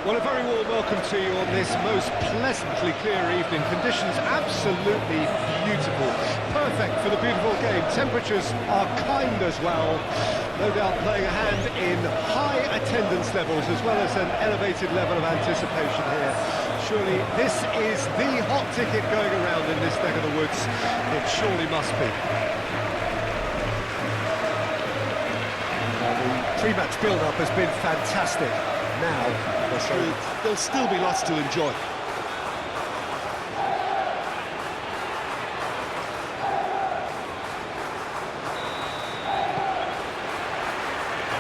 Well, a very warm welcome to you on this most pleasantly clear evening. Conditions absolutely beautiful. Perfect for the beautiful game. Temperatures are kind as well. No doubt playing a hand in high attendance levels as well as an elevated level of anticipation here. Surely this is the hot ticket going around in this neck of the woods. It surely must be. The pre-match build-up has been fantastic. Now, there'll still be lots to enjoy.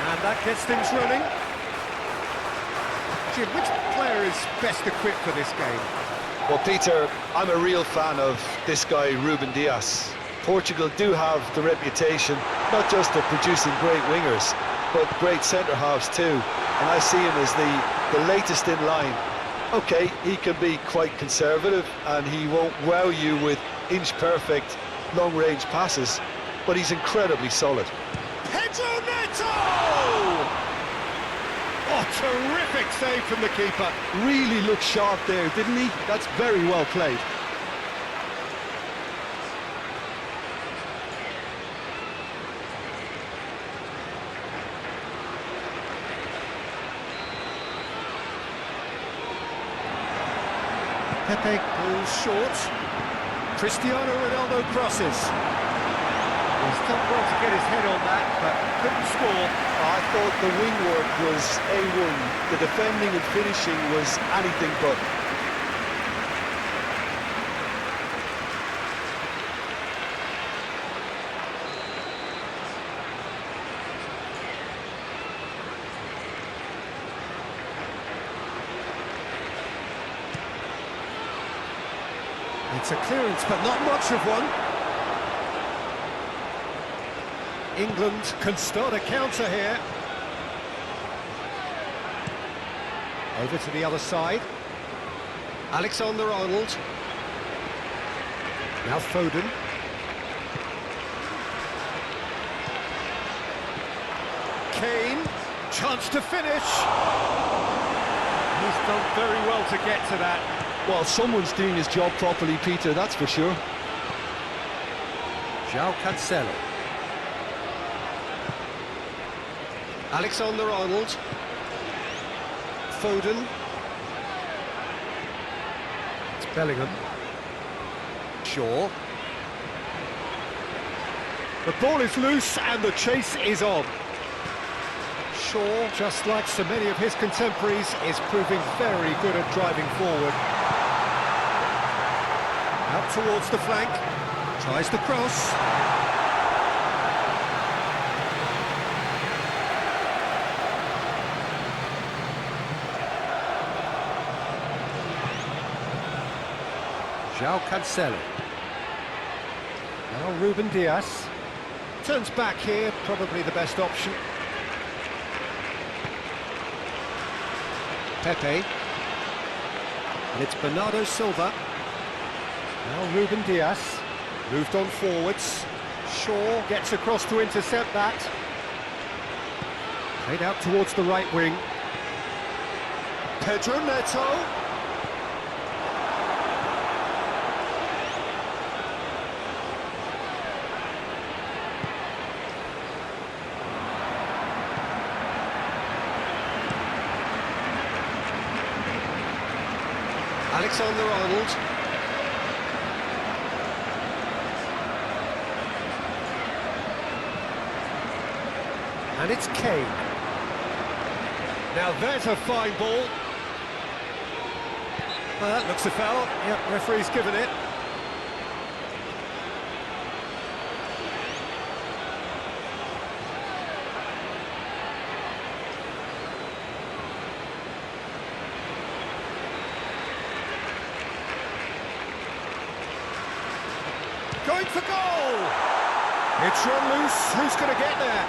And that gets things running. Jim, which player is best equipped for this game? Well, Peter, I'm a real fan of this guy, Ruben Dias. Portugal do have the reputation, not just of producing great wingers, but great centre-halves too. And I see him as the latest in line. Okay, he can be quite conservative and he won't wow you with inch-perfect long-range passes, but he's incredibly solid. Pedro Neto! Oh, terrific save from the keeper. Really looked sharp there, didn't he? That's very well played. Pepe pulls short. Cristiano Ronaldo crosses. He's done well to get his head on that, but couldn't score. I thought the wing work was A1. The defending and finishing was anything but. It's a clearance, but not much of one. England can start a counter here. Over to the other side. Alexander-Arnold. Now Foden. Kane. Chance to finish. He's done very well to get to that. Well, someone's doing his job properly, Peter, that's for sure. João Cancelo. Alexander-Arnold. Foden. It's Bellingham. Shaw. The ball is loose and the chase is on. Shaw, just like so many of his contemporaries, is proving very good at driving forward. Out towards the flank, tries the cross. João Cancelo. Now Ruben Dias. Turns back here, probably the best option. Pepe. And it's Bernardo Silva. Now Ruben Dias, moved on forwards. Shaw gets across to intercept that. Played out towards the right wing. Pedro Neto. Alexander-Arnold. And it's Kane. Now there's a fine ball. Well, that looks a foul. Yep, referee's given it. Going for goal! It's run loose. Who's going to get there?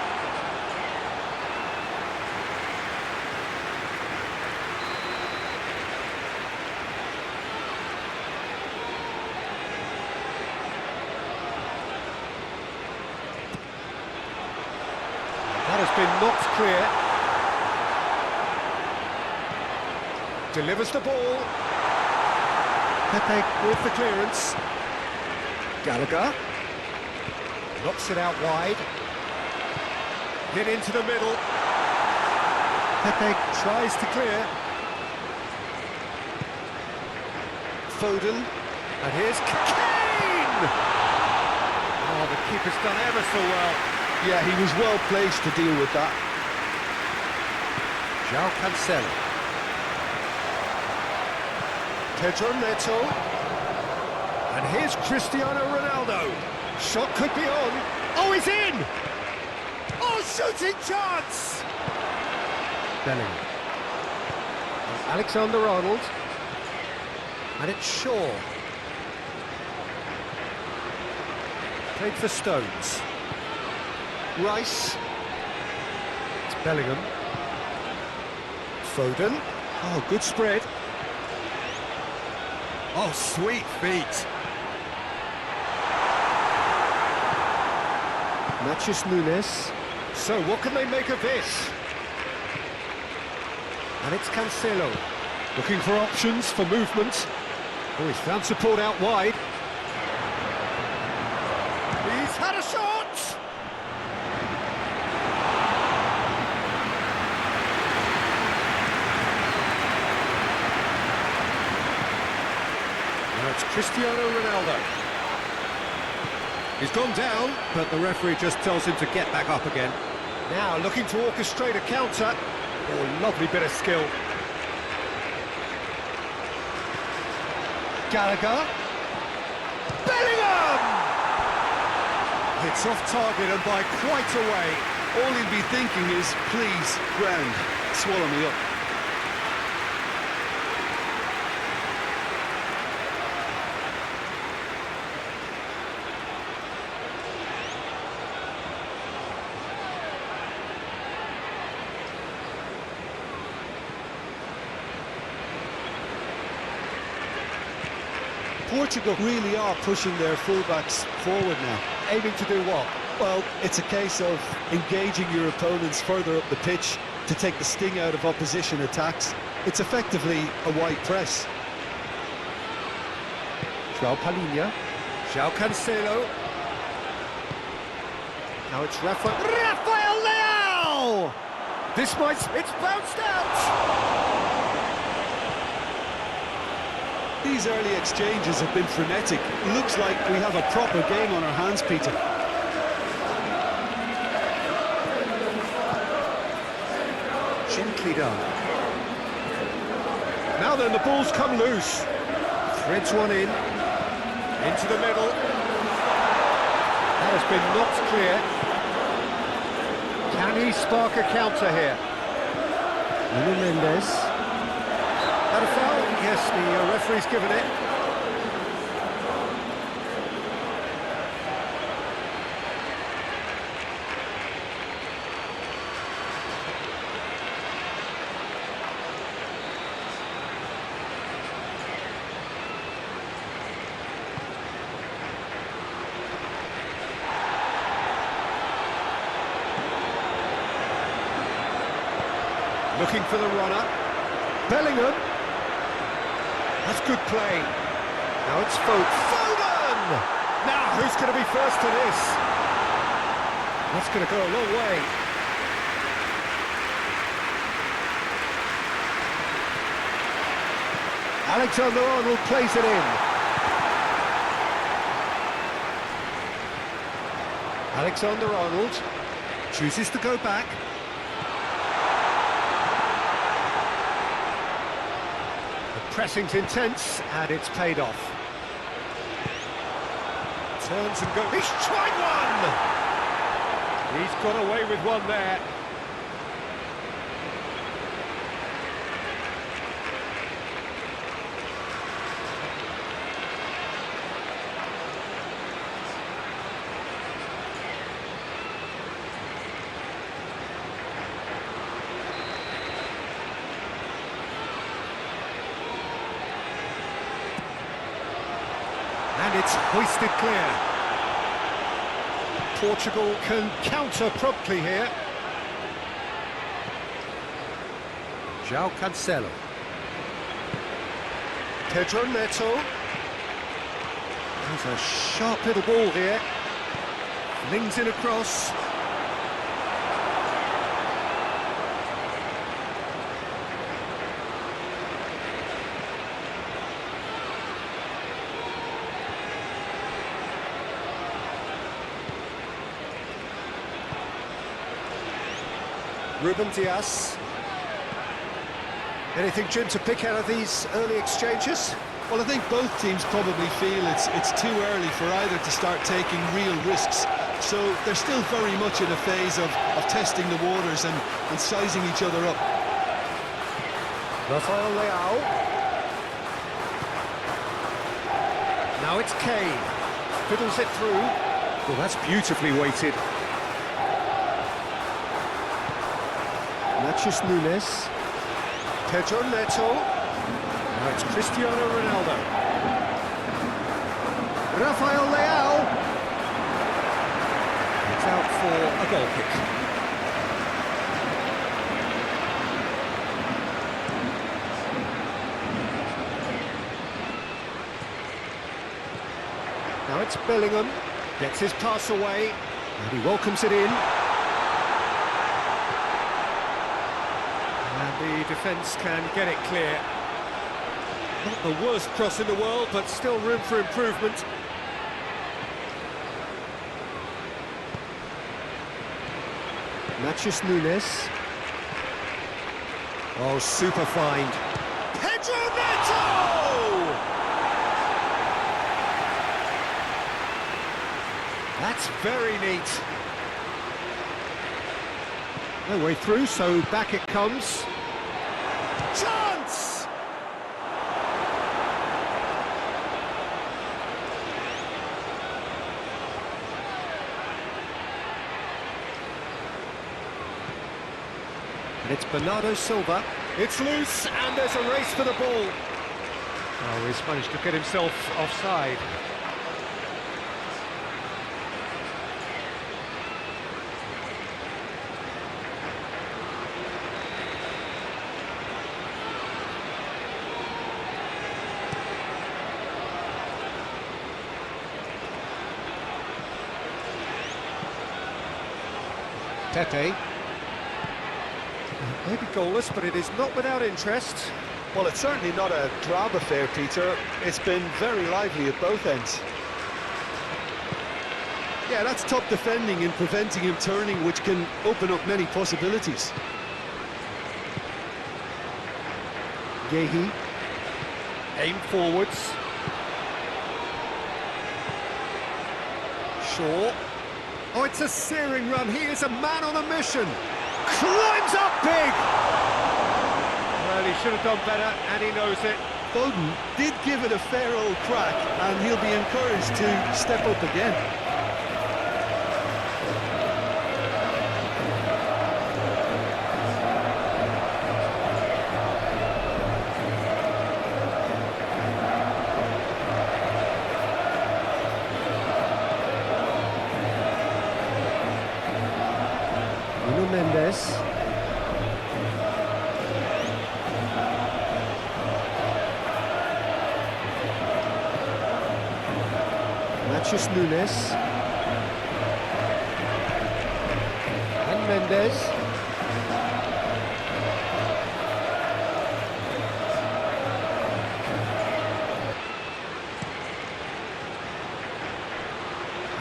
That has been knocked clear. delivers the ball. Pepe with the clearance. Gallagher knocks it out wide. Hit into the middle. Pepe tries to clear. Foden, and here's Kane! Oh, the keeper's done ever so well. Yeah, he was well placed to deal with that. João Cancelo. Pedro Neto. And here's Cristiano Ronaldo. Shot could be on. Oh, he's in! Oh, shooting chance! Bellingham. And Alexander-Arnold. And it's Shaw. Played for Stones. Rice. It's Bellingham. Foden. Oh, good spread. Oh, sweet feet. Matthews Nunes. So, what can they make of this? And it's Cancelo. Looking for options for movement. Oh, he's found support out wide. He's had a shot! Now it's Cristiano Ronaldo. He's gone down, but the referee just tells him to get back up again. Now looking to orchestrate a counter. Oh, lovely bit of skill. Gallagher. Bellingham! It's off target and by quite a way. All he'll be thinking is, please, ground, swallow me up. Portugal really are pushing their fullbacks forward now. Aiming to do what? Well, it's a case of engaging your opponents further up the pitch to take the sting out of opposition attacks. It's effectively a wide press. João Palhinha. João Cancelo. Now it's Rafael Leao! This might... It's bounced out! These early exchanges have been frenetic. Looks like we have a proper game on our hands, Peter. Gently done. Now then, the ball's come loose. Threads one in. Into the middle. That has been knocked clear. Can he spark a counter here? Nuno Mendes. That a foul? Yes, the referee's given it. Looking for the runner. Bellingham. That's good play. Now it's Foden! Now, who's going to be first to this? That's going to go a long way. Alexander-Arnold plays it in. Alexander-Arnold chooses to go back. Pressing's intense, and it's paid off. Turns and goes. He's tried one! He's got away with one there. And it's hoisted clear. Portugal can counter promptly here. João Cancelo. Pedro Neto. There's a sharp little ball here. Flings in across. Ruben Dias. Anything, Jim, to pick out of these early exchanges? Well, I think both teams probably feel it's too early for either to start taking real risks. So they're still very much in a phase of testing the waters and sizing each other up. Rafael Leao. Now it's Kane. Fiddles it through. Well, that's beautifully weighted. Nachos Nunes. Pedro Neto. Now it's Cristiano Ronaldo. Rafael Leao. It's out for a goal kick. Now it's Bellingham. Gets his pass away. And he welcomes it in. And the defence can get it clear. Not the worst cross in the world, but still room for improvement. Nachos Nunes. Oh, super find. Pedro Neto! That's very neat. No way through, so back it comes. Chance! And it's Bernardo Silva. It's loose, and there's a race for the ball. Oh, he's managed to get himself offside. Pepe. Maybe goalless, but it is not without interest. Well, it's certainly not a drab affair, Peter. It's been very lively at both ends. Yeah, that's top defending and preventing him turning, which can open up many possibilities. Yehi. Aim forwards. Shaw. Oh, it's a searing run. He is a man on a mission. Climbs up big! Well, he should have done better, and he knows it. Foden did give it a fair old crack, and he'll be encouraged to step up again. Mendes. Nachos Nunes. And Mendes.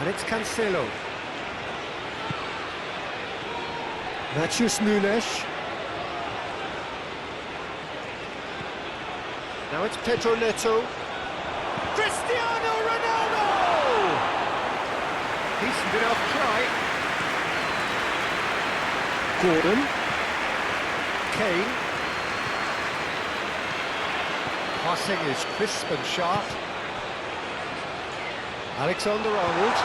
And it's Cancelo. Nachos Nunes. Now it's Pedro Neto. Cristiano Ronaldo! Decent enough try. Gordon. Kane. Passing is crisp and sharp. Alexander-Arnold.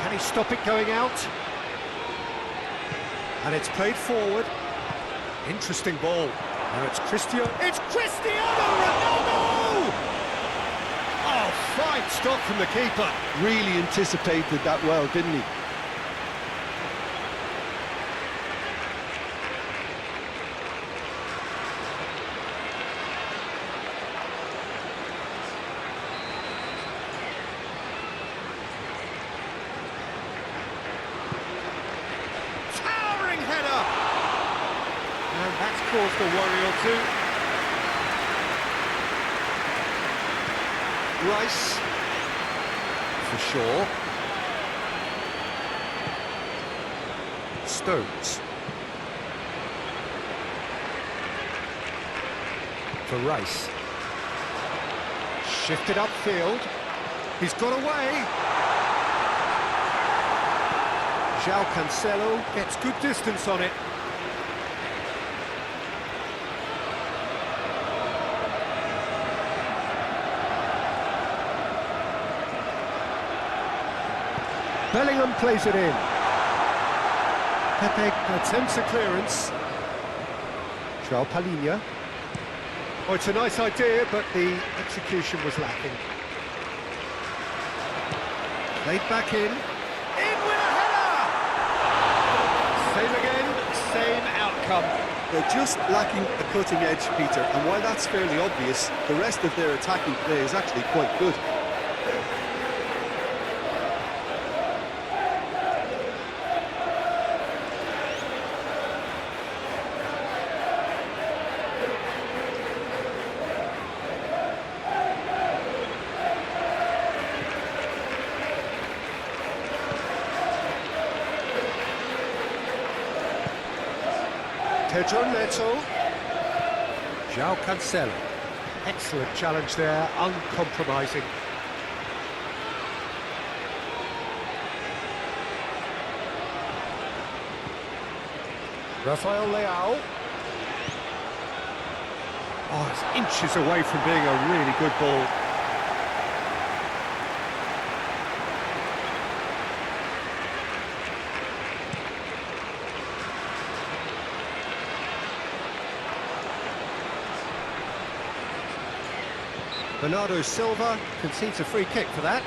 Can he stop it going out? And it's played forward. Interesting ball. Now it's Cristiano. It's Cristiano Ronaldo! Oh, fine stop from the keeper. Really anticipated that well, didn't he? caused a worry or two. Rice. For sure. Stones. For Rice. Shifted upfield. He's got away. João Cancelo gets good distance on it. Bellingham plays it in. Pepe attempts a clearance. João Palhinha. Oh, it's a nice idea, but the execution was lacking. Laid back in. In with a header! Same again, same outcome. They're just lacking a cutting edge, Peter, and while that's fairly obvious, the rest of their attacking play is actually quite good. Pedro Neto. João Cancelo. Excellent challenge there, uncompromising. Rafael Leao. Oh, it's inches away from being a really good ball. Bernardo Silva concedes a free kick for that.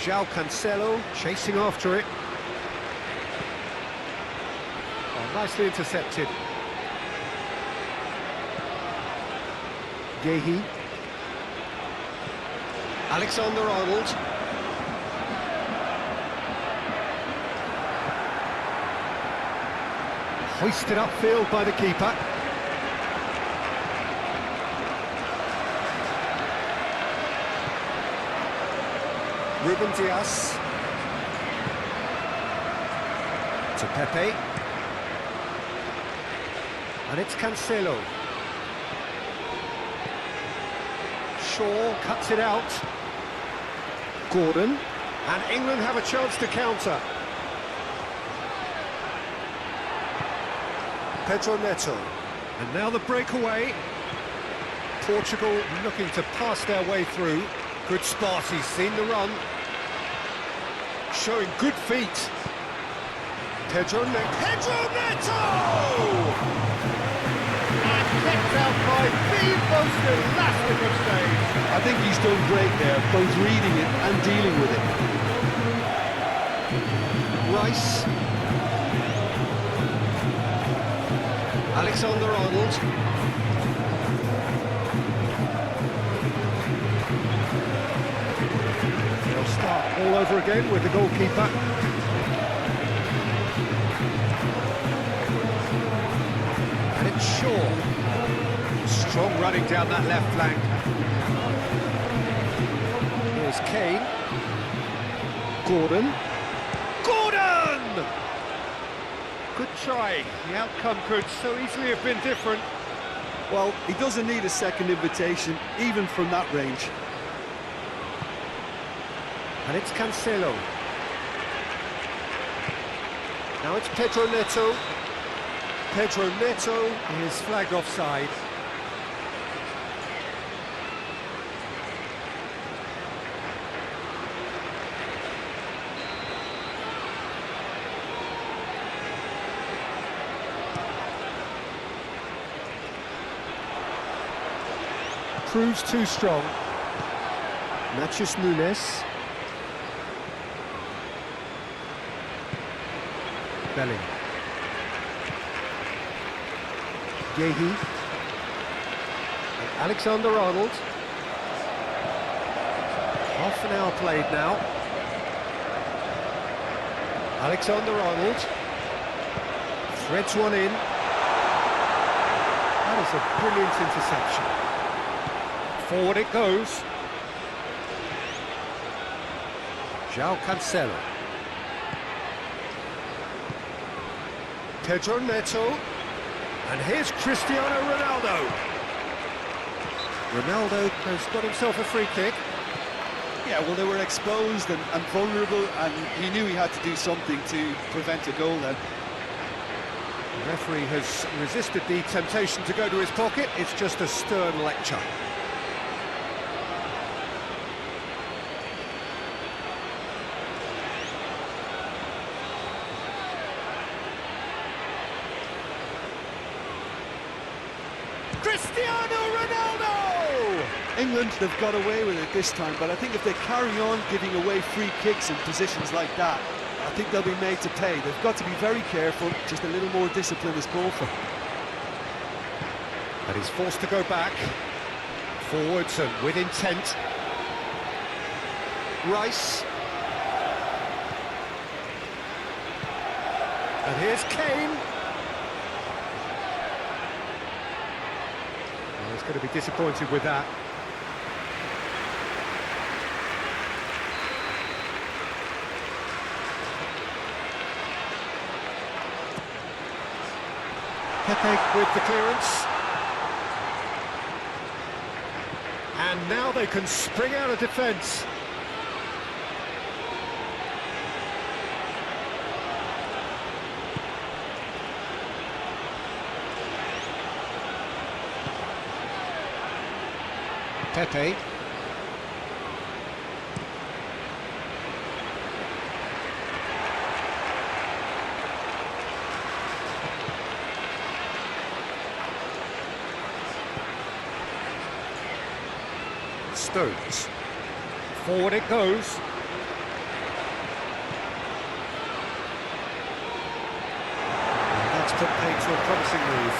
João Cancelo chasing after it. Oh, nicely intercepted. Gehi. Alexander-Arnold. Hoisted upfield by the keeper. Ruben Dias to Pepe, and it's Cancelo. Shaw cuts it out. Gordon, and England have a chance to counter. Pedro Neto, and now the breakaway. Portugal looking to pass their way through. Good spot, he's seen the run. Showing good feet. Pedro Neto! And kept out by the most elastic of saves. I think he's done great there, both reading it and dealing with it. Rice. Alexander-Arnold. They'll start all over again with the goalkeeper. And it's Shaw. Strong running down that left flank. Here's Kane. Gordon. Good try. The outcome could so easily have been different. Well, he doesn't need a second invitation, even from that range. And it's Cancelo. Now it's Pedro Neto. Pedro Neto is flagged offside. proves too strong. Nachos Nunes. Belling. Yehi. And Alexander-Arnold. Half an hour played now. Alexander-Arnold. Threads one in. That is a brilliant interception. Forward it goes. João Cancelo. Pedro Neto. And here's Cristiano Ronaldo. Ronaldo has got himself a free kick. Yeah, well, they were exposed and vulnerable, and he knew he had to do something to prevent a goal then. The referee has resisted the temptation to go to his pocket. It's just a stern lecture. Cristiano Ronaldo! England, they've got away with it this time, but I think if they carry on giving away free kicks in positions like that, I think they'll be made to pay. They've got to be very careful, just a little more discipline is called for. And he's forced to go back. Forwards and with intent. Rice. And here's Kane. Well, he's going to be disappointed with that. Pepe with the clearance. And now they can spring out of defence. Pepe. Stones. Forward it goes. That's put paid to a promising move.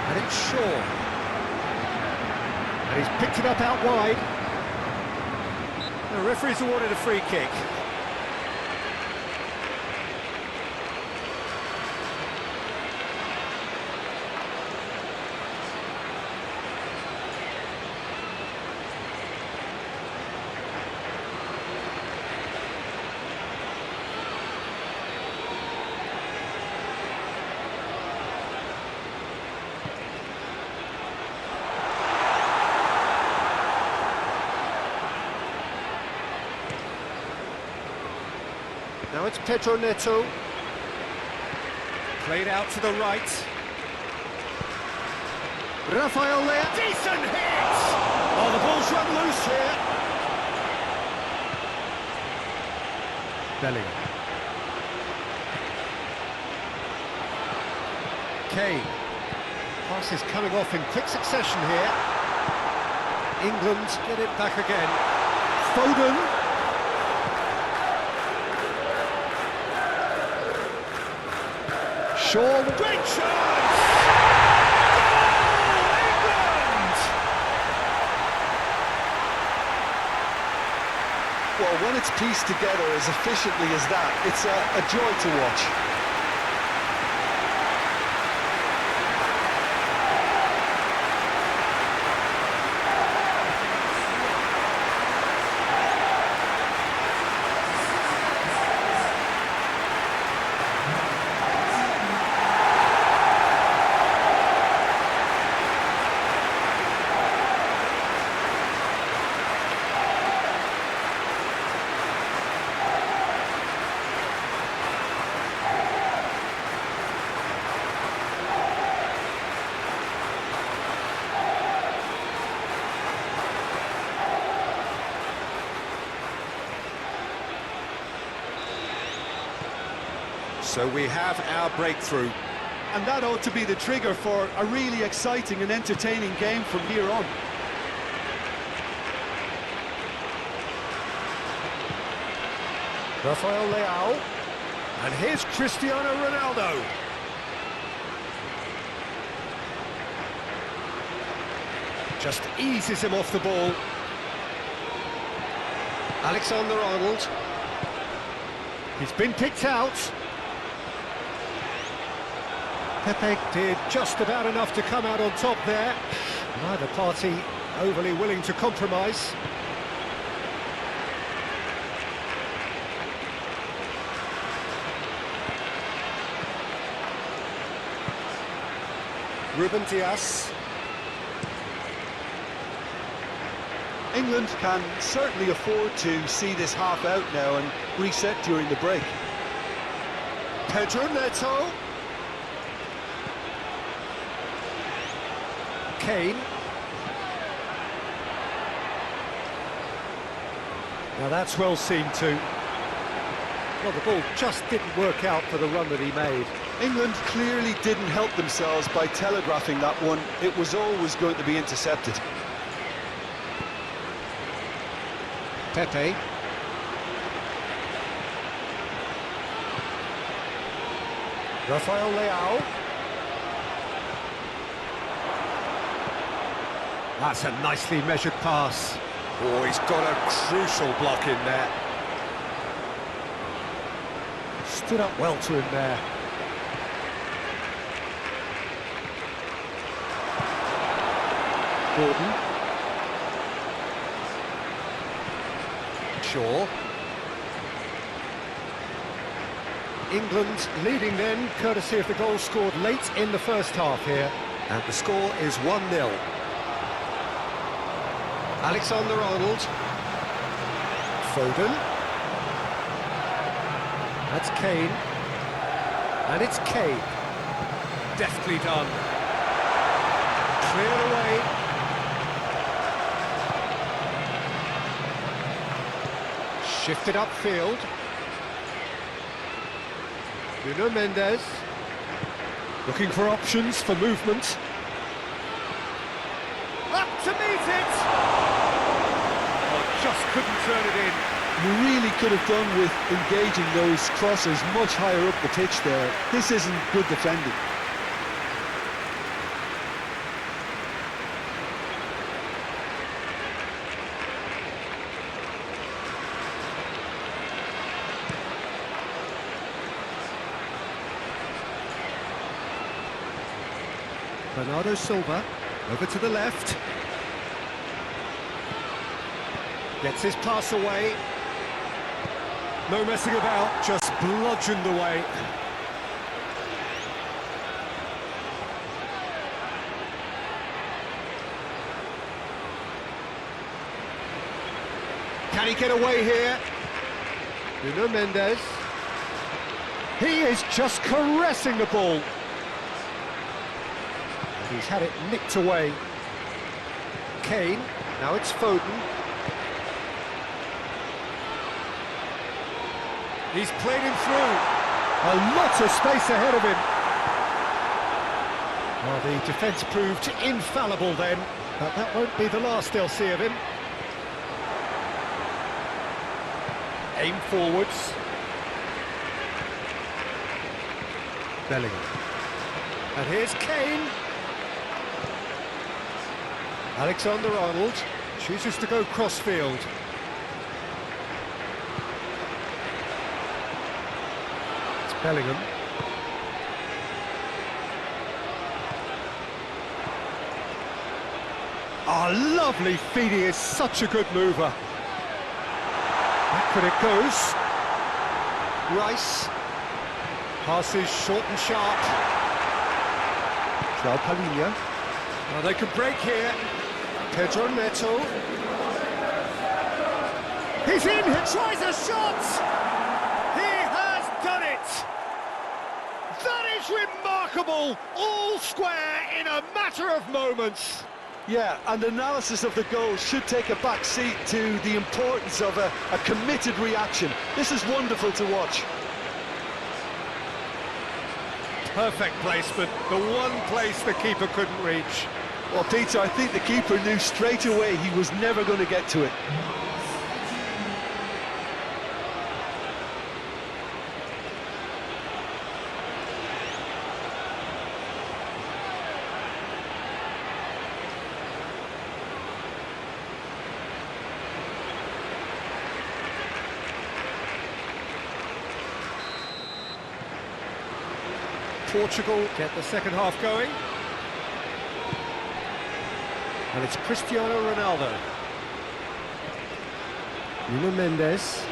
And it's Shaw. And he's picked it up out wide. The referee's awarded a free kick. Now it's Pedro Neto. Played out to the right. Rafael Leao. Decent hit! Oh, the ball's run loose here. Belling. Kane. Pass is coming off in quick succession here. England get it back again. Foden. Shaw, great chance! Goal, England! Well, when it's pieced together as efficiently as that, it's a joy to watch. So we have our breakthrough. and that ought to be the trigger for a really exciting and entertaining game from here on. Rafael Leao, and here's Cristiano Ronaldo. Just eases him off the ball. Alexander-Arnold. He's been picked out. Pepe did just about enough to come out on top there. Neither party overly willing to compromise. Ruben Dias. England can certainly afford to see this half out now and reset during the break. Pedro Neto. Kane. Now that's well seen too. Well, the ball just didn't work out for the run that he made. England clearly didn't help themselves by telegraphing that one. It was always going to be intercepted. Pepe. Rafael Leao. That's a nicely measured pass. Oh, he's got a crucial block in there. Stood up well to him there. Gordon. Shaw. England leading then, courtesy of the goal scored late in the first half here. And the score is 1-0. Alexander-Arnold. Foden. That's Kane. And it's Kane. Deftly done. Cleared away. Shifted upfield. Nuno Mendes. Looking for options for movement. Up to meet it! Oh, just couldn't turn it in. You really could have done with engaging those crosses much higher up the pitch there. This isn't good defending. Bernardo Silva, over to the left. Gets his pass away. No messing about, just bludgeoned away. Can he get away here? Nuno Mendes. He is just caressing the ball. He's had it nicked away. Kane, now it's Foden. He's played him through. A lot of space ahead of him. Well, the defence proved infallible then, but that won't be the last they'll see of him. Aim forwards. Bellingham. And here's Kane. Alexander-Arnold chooses to go crossfield. It's Bellingham. Oh, lovely feed, he is such a good mover. Back it goes. Rice. Passes short and sharp. João Palhinha. Well, they could break here. Pedro Neto. He's in, he tries a shot! He has done it! That is remarkable! All square in a matter of moments. Yeah, and analysis of the goal should take a back seat to the importance of a committed reaction. This is wonderful to watch. Perfect placement, the one place the keeper couldn't reach. Well, Peter, I think the keeper knew straight away he was never going to get to it. Portugal get the second half going. And it's Cristiano Ronaldo. Nuno Mendes.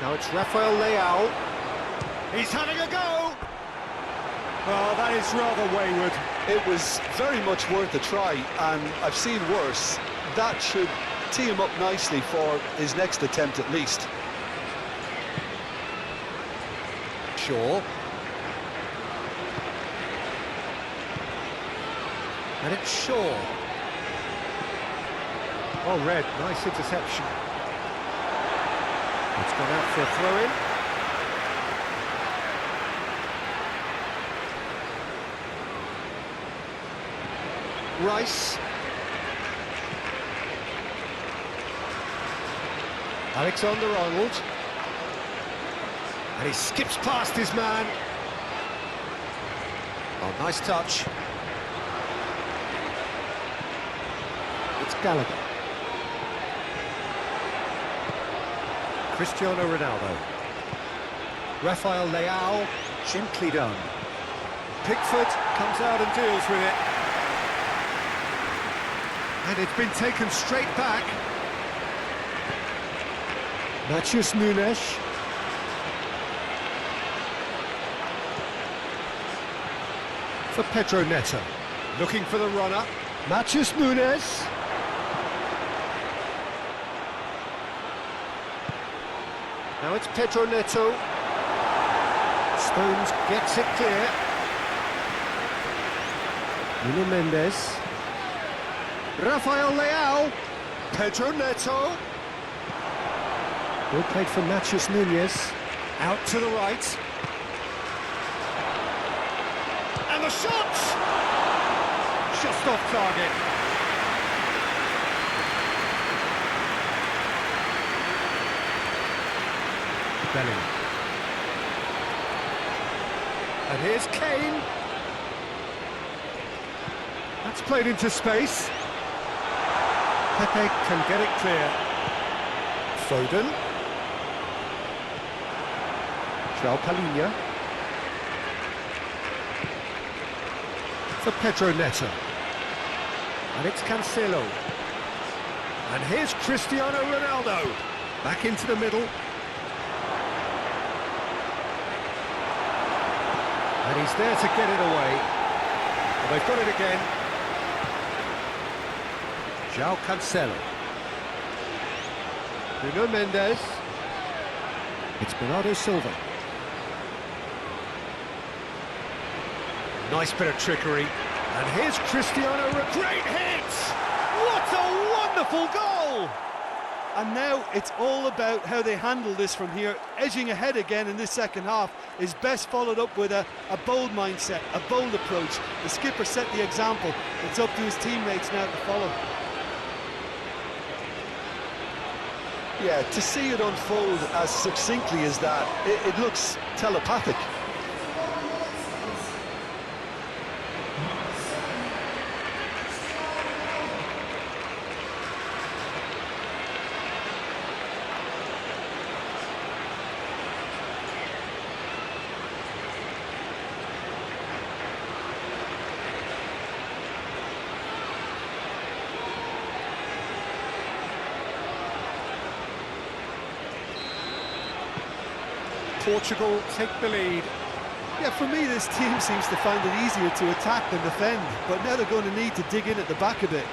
Now it's Rafael Leao. He's having a go! Oh, that is rather wayward. It was very much worth a try, and I've seen worse. That should tee him up nicely for his next attempt at least. Shaw. And it's Shaw. Oh, Red, nice interception. It's gone out for a throw-in. Rice. Alexander-Arnold. And he skips past his man. Oh, nice touch. It's Gallagher. Cristiano Ronaldo. Rafael Leao, gently done. Pickford comes out and deals with it. And it's been taken straight back. Matheus Nunes. For Pedro Neto, looking for the runner, Matheus Nunes. Now it's Pedro Neto. Stones gets it clear. Nuno Mendes. Rafael Leao. Pedro Neto. Well played for Matheus Nunes. Out to the right. And the shot! Just off target. Bellingham. And here's Kane. That's played into space. Pepe can get it clear. Foden. João Palhinha. For Pedro Neto. And it's Cancelo. And here's Cristiano Ronaldo. Back into the middle. And he's there to get it away. And they've got it again. João Cancelo. Nuno Mendes. It's Bernardo Silva. Nice bit of trickery. And here's Cristiano. Great hit! What a wonderful goal! And now it's all about how they handle this from here. Edging ahead again in this second half is best followed up with a bold mindset, a bold approach. The skipper set the example. It's up to his teammates now to follow. Yeah, to see it unfold as succinctly as that, it looks telepathic. Portugal take the lead. Yeah, for me, this team seems to find it easier to attack than defend, but now they're going to need to dig in at the back a bit.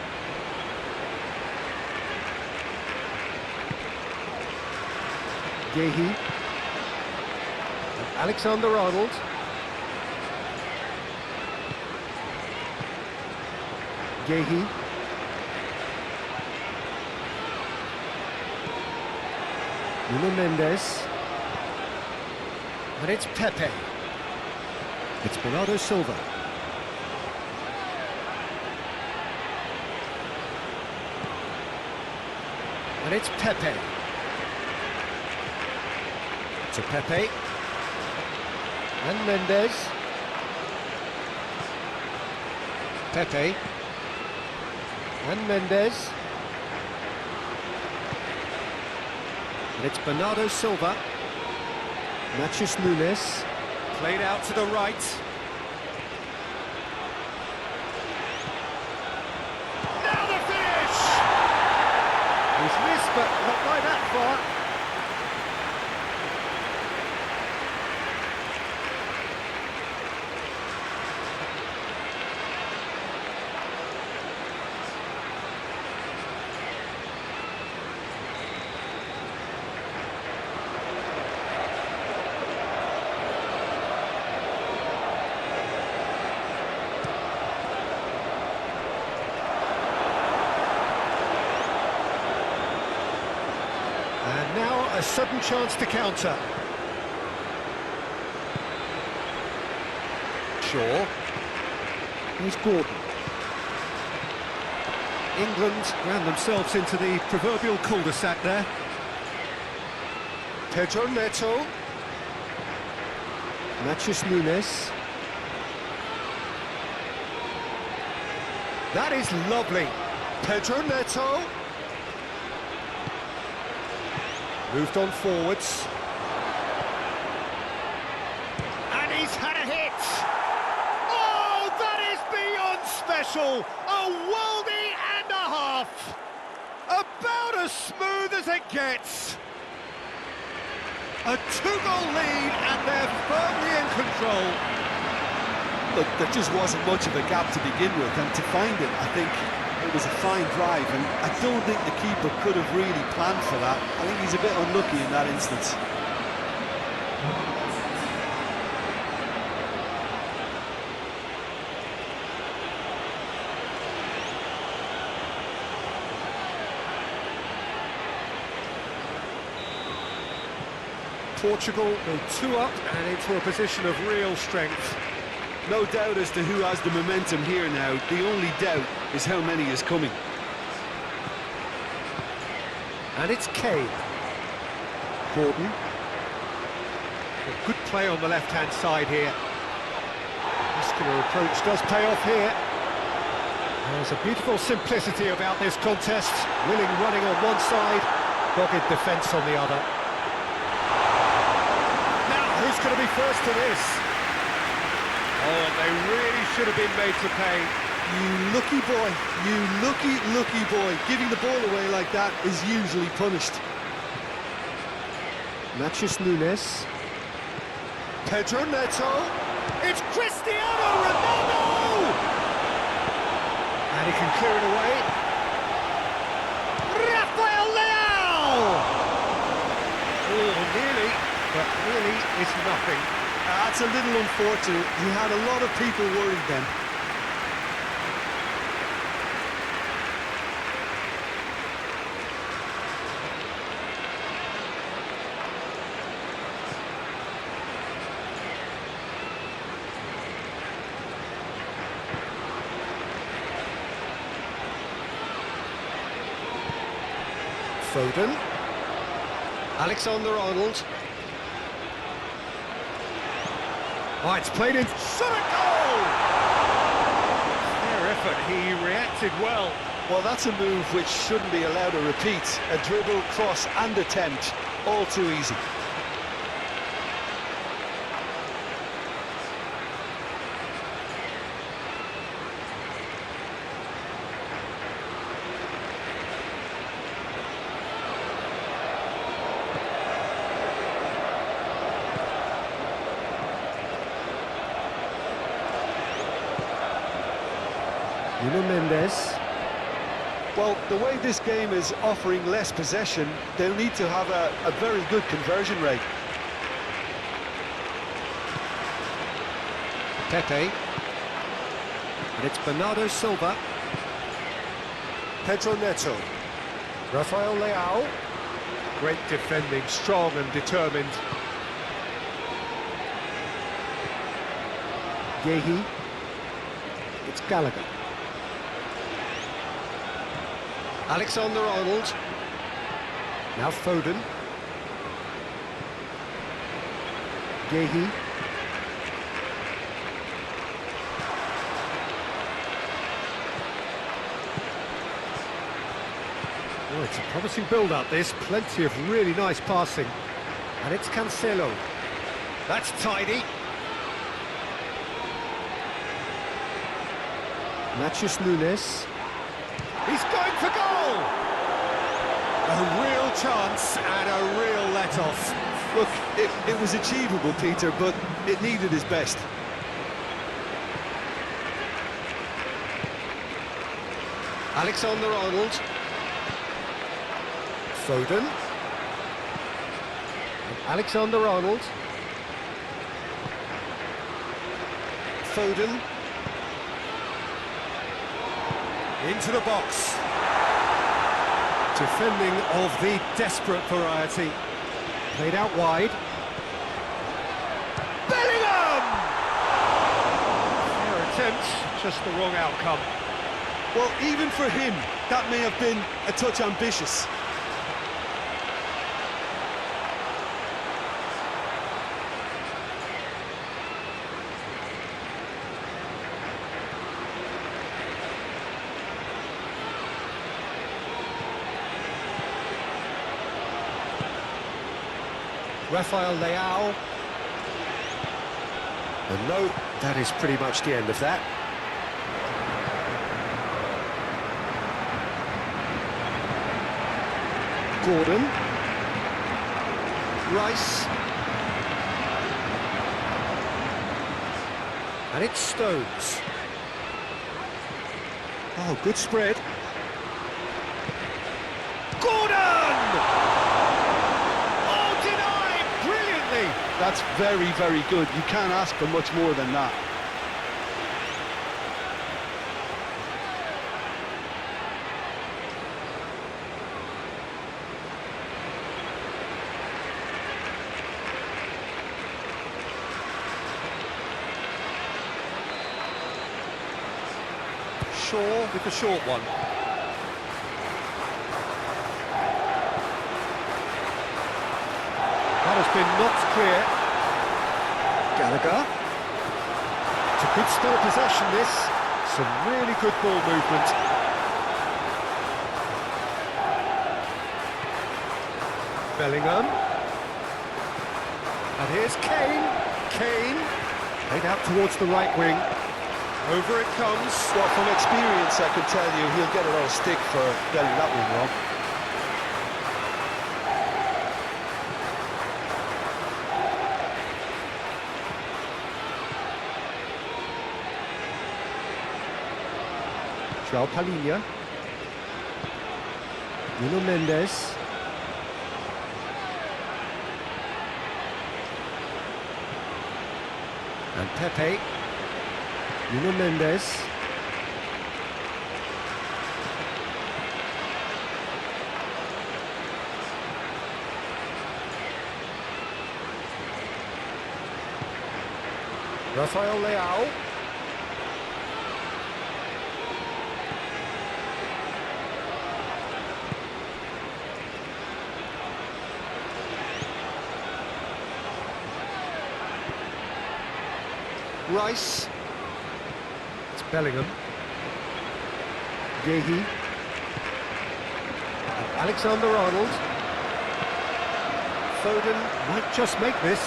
Gehi. And Alexander-Arnold. Gehi. Nuno Mendes. And it's Pepe. It's Bernardo Silva. And it's Pepe. To Pepe. And Mendes. Pepe. And Mendes. And it's Bernardo Silva. Mathias Nunes. Played out to the right. Now the finish! He's missed, but not by that far. And now a sudden chance to counter. Shaw. Here's Gordon. England ran themselves into the proverbial cul-de-sac there. Pedro Neto. Mathias Nunes. That is lovely. Pedro Neto. Moved on forwards. And he's had a hit! Oh, that is beyond special! A worldie and a half! About as smooth as it gets! A two-goal lead and they're firmly in control. Look, there just wasn't much of a gap to begin with, and to find it, I think it was a fine drive, and I don't think the keeper could have really planned for that. I think he's a bit unlucky in that instance. Portugal go 2 up and into a position of real strength. No doubt as to who has the momentum here now. The only doubt is how many is coming. And it's Kane. Gordon. A good play on the left-hand side here. Muscular approach does pay off here. There's a beautiful simplicity about this contest. Willing running on one side, dogged defence on the other. Now, who's going to be first to this? Oh, and they really should have been made to pay. You lucky boy, you lucky boy. Giving the ball away like that is usually punished. Mathias Nunes. Pedro Neto. It's Cristiano Ronaldo! And he can clear it away. Rafael Leao! Oh, nearly, but really it's nothing. That's a little unfortunate. He had a lot of people worried then. Foden. Alexander-Arnold. Oh, it's played in. Shot a goal! Fair effort, he reacted well. Well, that's a move which shouldn't be allowed to repeat. A dribble, cross and attempt, all too easy. Mendes. Well, the way this game is offering less possession, they'll need to have a very good conversion rate. Pepe. And it's Bernardo Silva. Pedro Neto. Rafael Leao. Great defending, strong and determined. Yehi. It's Gallagher. Alexander-Arnold. Now Foden. Yehi. Oh, it's a promising build-up, this. Plenty of really nice passing. And it's Cancelo. That's tidy. Matheus Nunes. He's going for goal! A real chance and a real let-off. Look, it was achievable, Peter, but it needed his best. Alexander-Arnold. Foden. Alexander-Arnold. Foden. Into the box. Defending of the desperate variety. Played out wide. Bellingham! Fair attempt, just the wrong outcome. Well, even for him, that may have been a touch ambitious. Rafael Leao. And no, that is pretty much the end of that. Gordon. Rice. And it's Stones. Oh, good spread. Gordon! Oh, denied! Brilliantly! That's very, very good. You can't ask for much more than that. Shaw with the short one. That has been knocked clear. Gallagher. It's a good still possession, this. Some really good ball movement. Bellingham. And here's Kane. Kane. Played out towards the right wing. Over it comes. Well, from experience, I can tell you he'll get a lot of stick for getting that one wrong. João Palhinha. Nuno Mendes. And Pepe. Nuno Mendes. Rafael Leao. Rice. It's Bellingham. Yehi. Alexander-Arnold. Foden might just make this.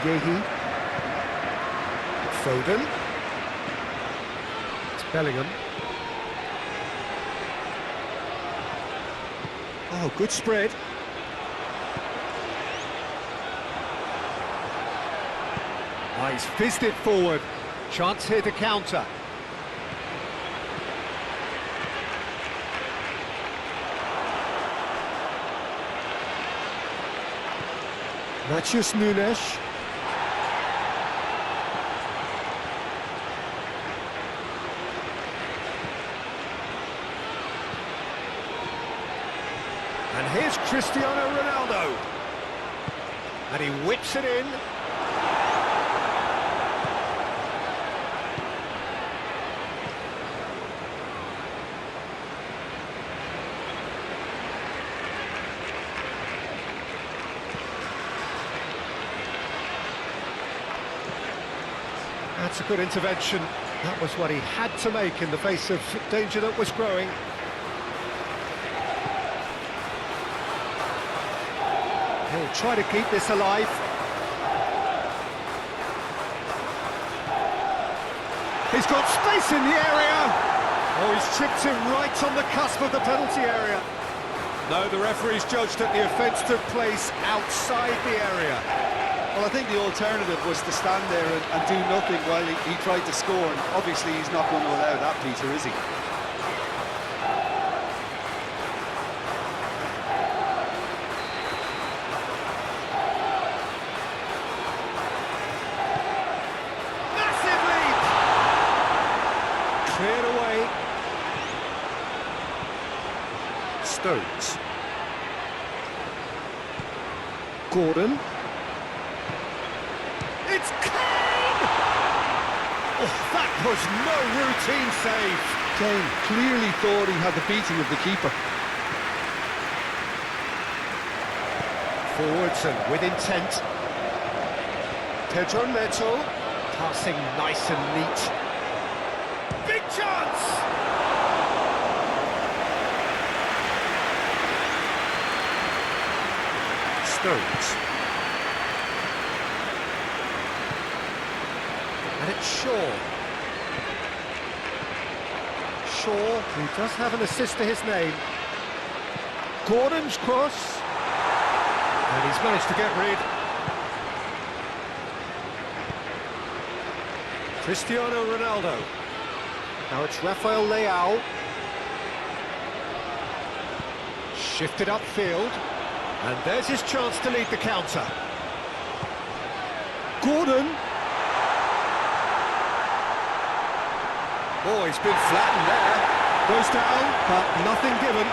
Yehi. Foden. It's Bellingham. Oh, good spread. Oh, he's fizzed it forward. Chance here to counter. Matheus Nunes. And here's Cristiano Ronaldo. And he whips it in. That's a good intervention. That was what he had to make in the face of danger that was growing. He'll try to keep this alive. He's got space in the area. Oh, he's tripped him right on the cusp of the penalty area. No, the referee's judged that the offence took place outside the area. Well, I think the alternative was to stand there and do nothing while he tried to score, and obviously he's not going to allow that, Peter, is he? Massive lead! Cleared away. Stones. Gordon. It's Kane! Oh, that was no routine save. Kane clearly thought he had the beating of the keeper. Forwards and with intent. Pedro Neto. Passing nice and neat. Big chance! Stones. And it's Shaw. Shaw, who does have an assist to his name. Gordon's cross. And he's managed to get rid. Cristiano Ronaldo. Now it's Rafael Leao. Shifted upfield. And there's his chance to lead the counter. Gordon. Oh, he's been flattened there. Goes down, but nothing given.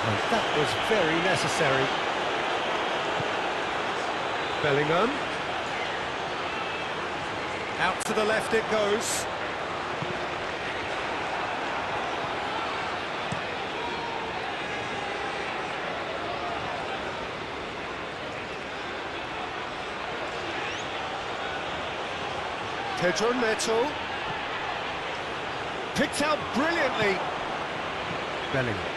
And that was very necessary. Bellingham. Out to the left it goes. Pedro Neto. Picked out brilliantly. Bellingham.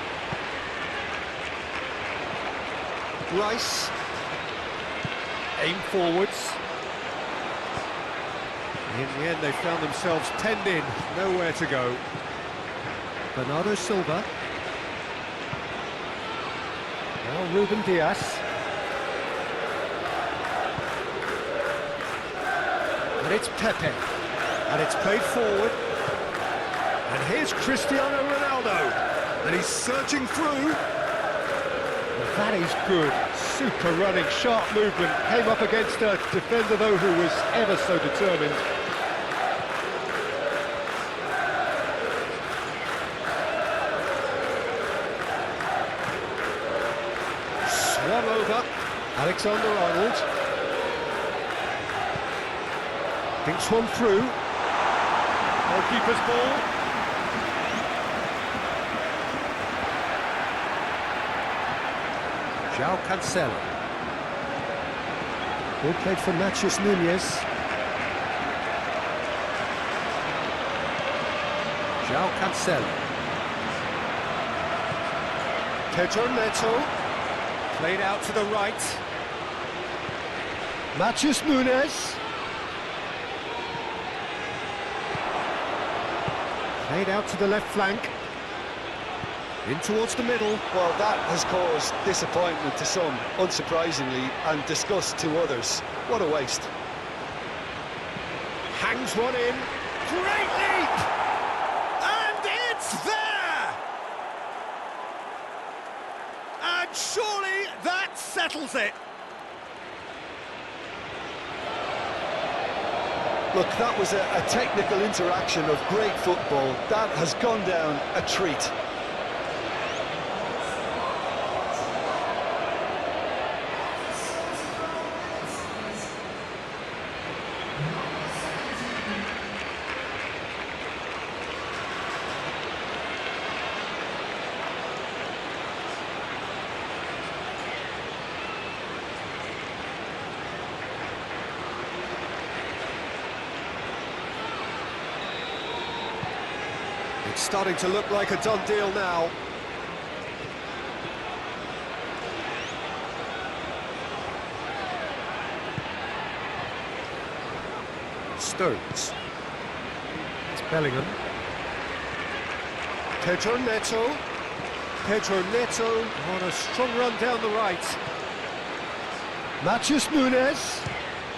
Rice. Aim forwards. In the end, they found themselves penned in, nowhere to go. Bernardo Silva. Now Ruben Dias. And it's Pepe. And it's played forward. And here's Cristiano Ronaldo. And he's searching through. And that is good. Super running, sharp movement. Came up against a defender, though, who was ever so determined. Swung over. Alexander-Arnold. Thinks one through. Goalkeeper's ball. João Cancelo. Ball played for Matheus Nunes. João Cancelo. Pedro Neto. Played out to the right. Matheus Nunes. Played out to the left flank. In towards the middle. Well, that has caused disappointment to some, unsurprisingly, and disgust to others. What a waste. Hangs one in. Great leap! And it's there! And surely that settles it. Look, that was a technical interaction of great football. That has gone down a treat. starting to look like a done deal now. Stones. It's Bellingham. Pedro Neto. Pedro Neto on a strong run down the right. Matheus Nunes.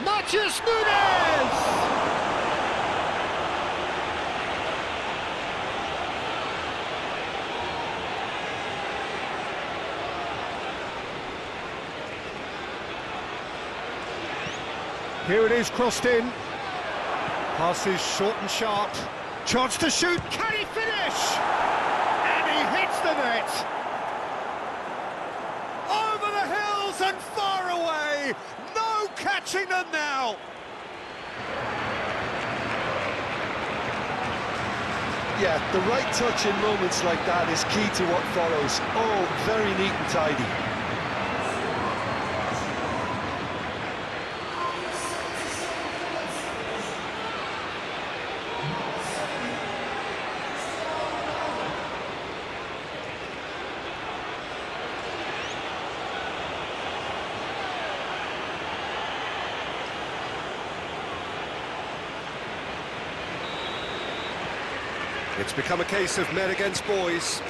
Matheus Nunes! Here it is, crossed in. Passes short and sharp. Chance to shoot. Can he finish? And he hits the net. Over the hills and far away. No catching them now. Yeah, the right touch in moments like that is key to what follows. Oh, very neat and tidy. It's become a case of men against boys.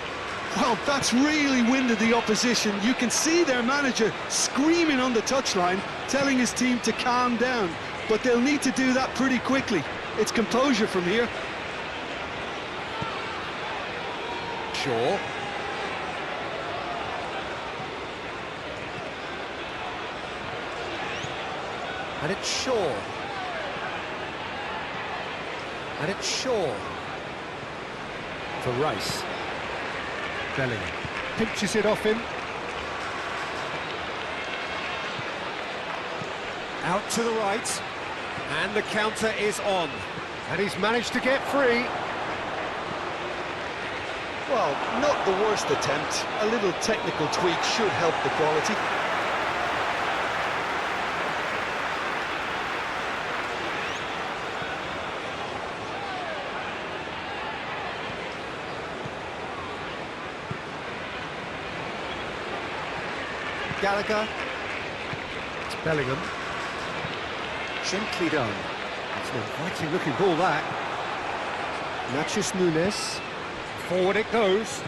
Well, that's really winded the opposition. You can see their manager screaming on the touchline, telling his team to calm down. But they'll need to do that pretty quickly. It's composure from here. Shaw. And it's Shaw. And it's Shaw. For Rice. Bellingham pinches it off him. Out to the right. And the counter is on. And he's managed to get free. Well, not the worst attempt. A little technical tweak should help the quality. Gallagher. It's Bellingham. Gently done. It's an inviting looking ball, that. Matheus Nunes. Forward it goes.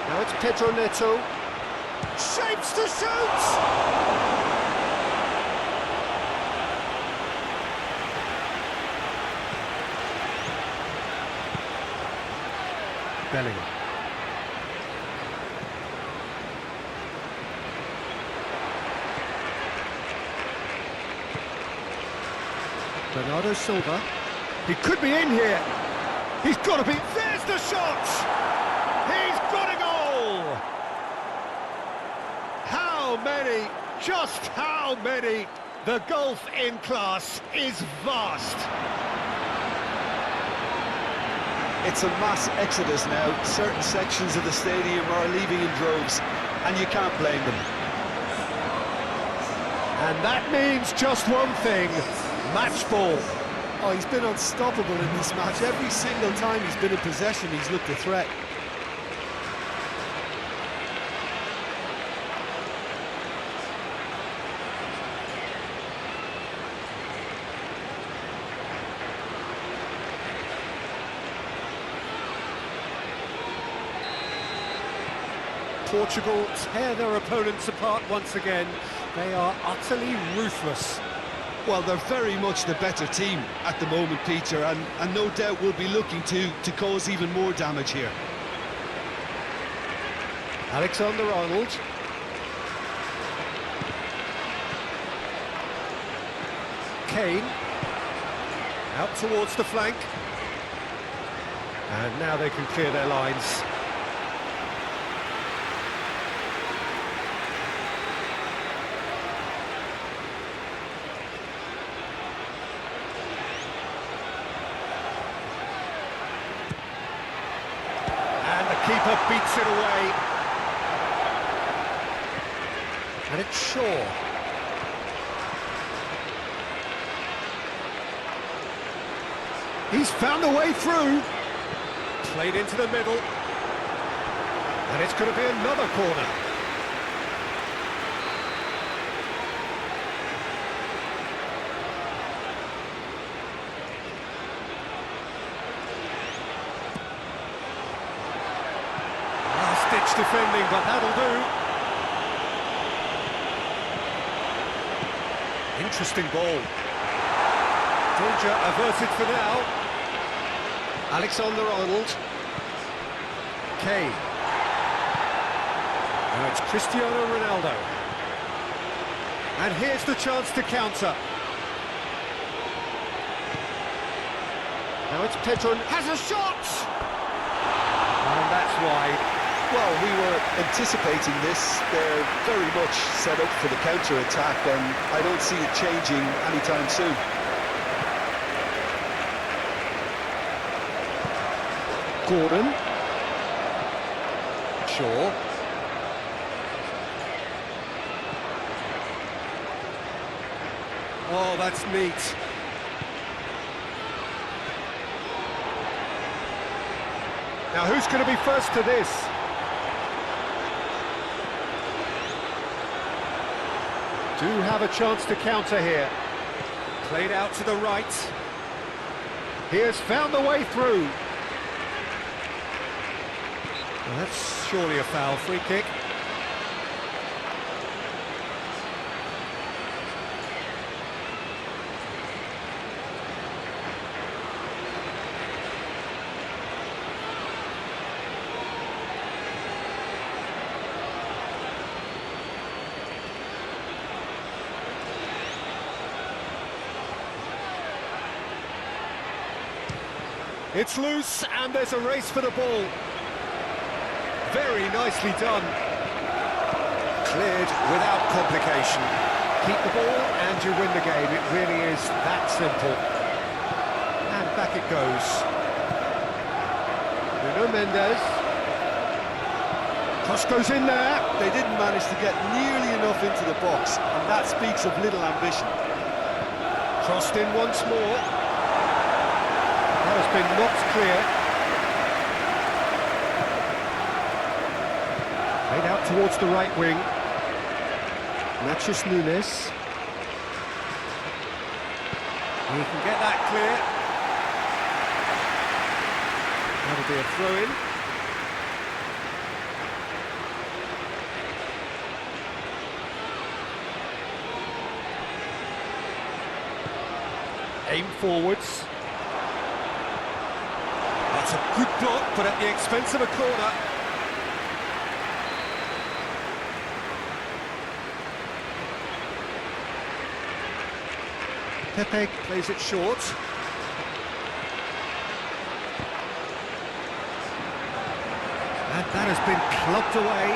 Now it's Pedro Neto. Shapes to shoot! Bellingham. Bernardo Silva. He could be in here. He's got to be. There's the shot! He's got a goal! How many? Just how many? The gulf in class is vast. It's a mass exodus now. Certain sections of the stadium are leaving in droves, and you can't blame them. And that means just one thing. Match ball. Oh, he's been unstoppable in this match. Every single time he's been in possession, he's looked a threat. Portugal tear their opponents apart once again. They are utterly ruthless. Well, they're very much the better team at the moment, Peter, and no doubt will be looking to cause even more damage here. Alexander-Arnold. Kane. Out towards the flank. And now they can clear their lines. Keeper beats it away. And it's Shaw. He's found a way through. Played into the middle. And it's going to be another corner. Last-ditch defending, but that'll do. Interesting ball. Danger averted for now. Alexander-Arnold. Kane. Now it's Cristiano Ronaldo. And here's the chance to counter. Now it's Pedro. Has a shot! And that's why. Well, we were anticipating this. They're very much set up for the counter-attack, and I don't see it changing anytime soon. Gordon. Shaw. Oh, that's neat. Now, who's going to be first to this? Do have a chance to counter here. Played out to the right. He has found the way through. Well, that's surely a foul. Free kick. It's loose, and there's a race for the ball. Very nicely done. Cleared without complication. Keep the ball and you win the game. It really is that simple. And back it goes. Nuno Mendes. Cross goes in there. They didn't manage to get nearly enough into the box, and that speaks of little ambition. Crossed in once more. That has been knocked clear. Played out towards the right wing. Nachos Nunes. He can get that clear. That'll be a throw-in. Aim forwards. That's a good block, but at the expense of a corner. Pepe plays it short. And that has been clubbed away.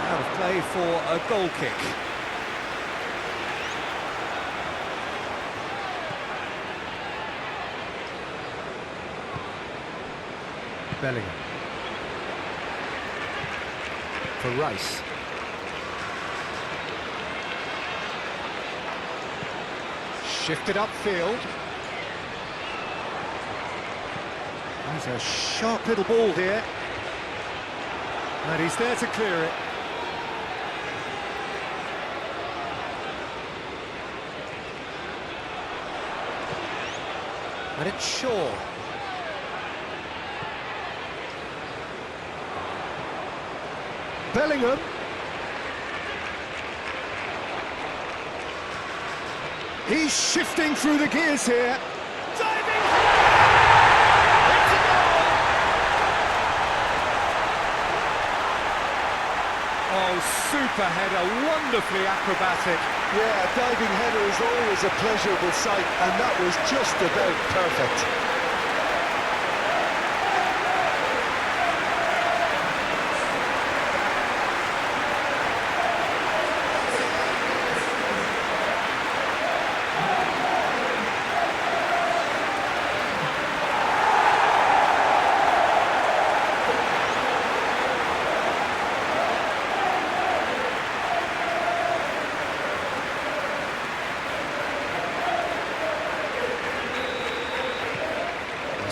Out of play for a goal kick. Bellingham. For Rice. Shifted upfield. There's a sharp little ball here. And he's there to clear it. And it's Shaw. Bellingham. He's shifting through the gears here. Diving! It's a goal! Oh, super header, wonderfully acrobatic. Yeah, a diving header is always a pleasurable sight, and that was just about perfect.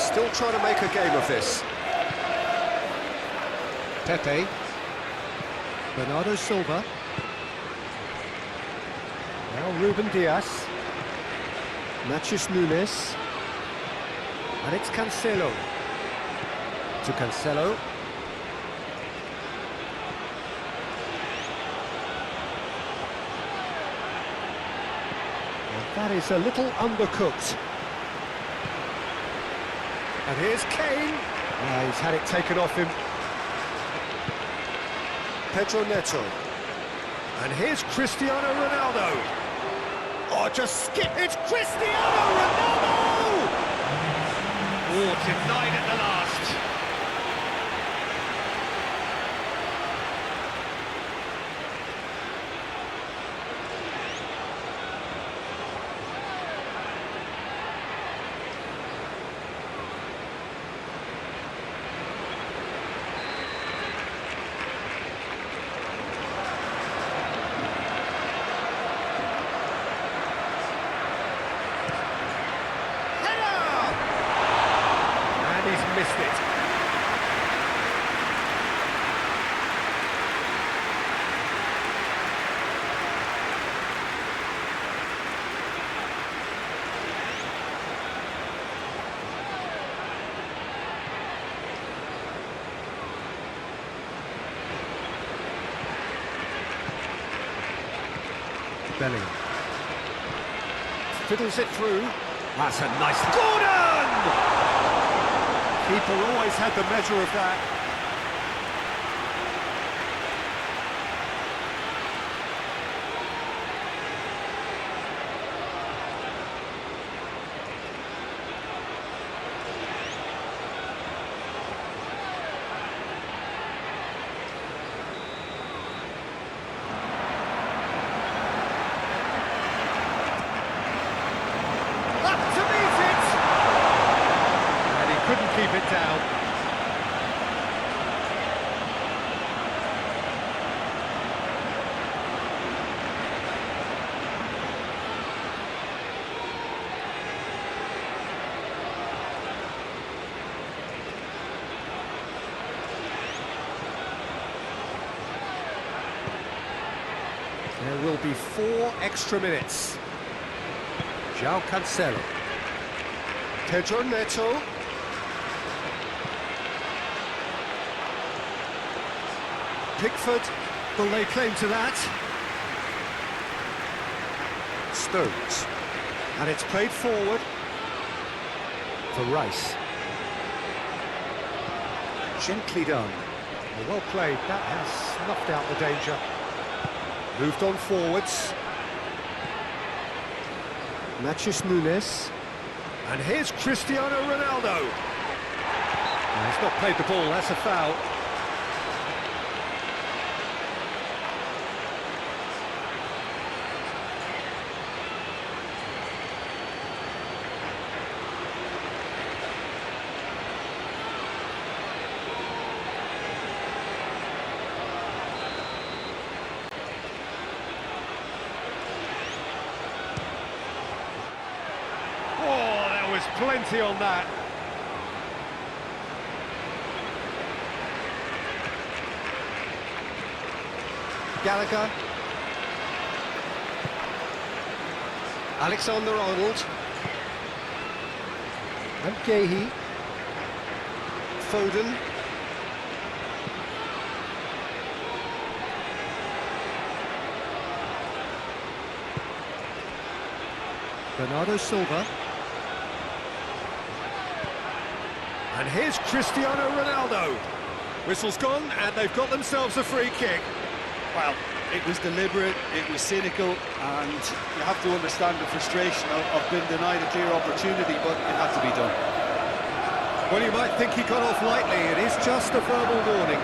Still trying to make a game of this. Pepe. Bernardo Silva. Now Ruben Dias. Matheus Nunes. And it's Cancelo. To Cancelo. And that is a little undercooked. And here's Kane. He's had it taken off him. Pedro Neto. And here's Cristiano Ronaldo. Oh, just skip. It's Cristiano Ronaldo! Oh, denied at the last. Missed it. Bellingham. Fiddles it through. That's a nice... Gordon! Keeper always had the measure of that. Up to meet it! And he couldn't keep it down. There will be 4 extra minutes. João Cancelo. Pedro Neto. Pickford will lay claim to that. Stones. And it's played forward for Rice. Gently done. Well played. That has snuffed out the danger. Moved on forwards. Matheus Nunes. And here's Cristiano Ronaldo. He's not played the ball, that's a foul. There's plenty on that. Gallagher. Alexander-Arnold. And Gahey. Foden. Bernardo Silva. And here's Cristiano Ronaldo. Whistle's gone, and they've got themselves a free kick. Well, it was deliberate, it was cynical, and you have to understand the frustration of being denied a clear opportunity, but it had to be done. Well, you might think he got off lightly. It is just a verbal warning.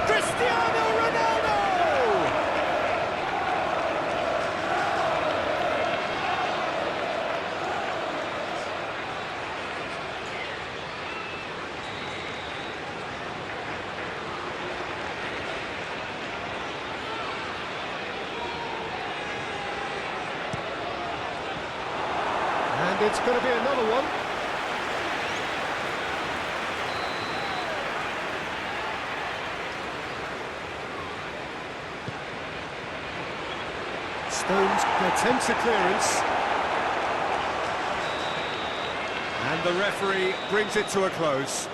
Cristiano Ronaldo! And it's going to be another one. Stones attempts a clearance. And the referee brings it to a close.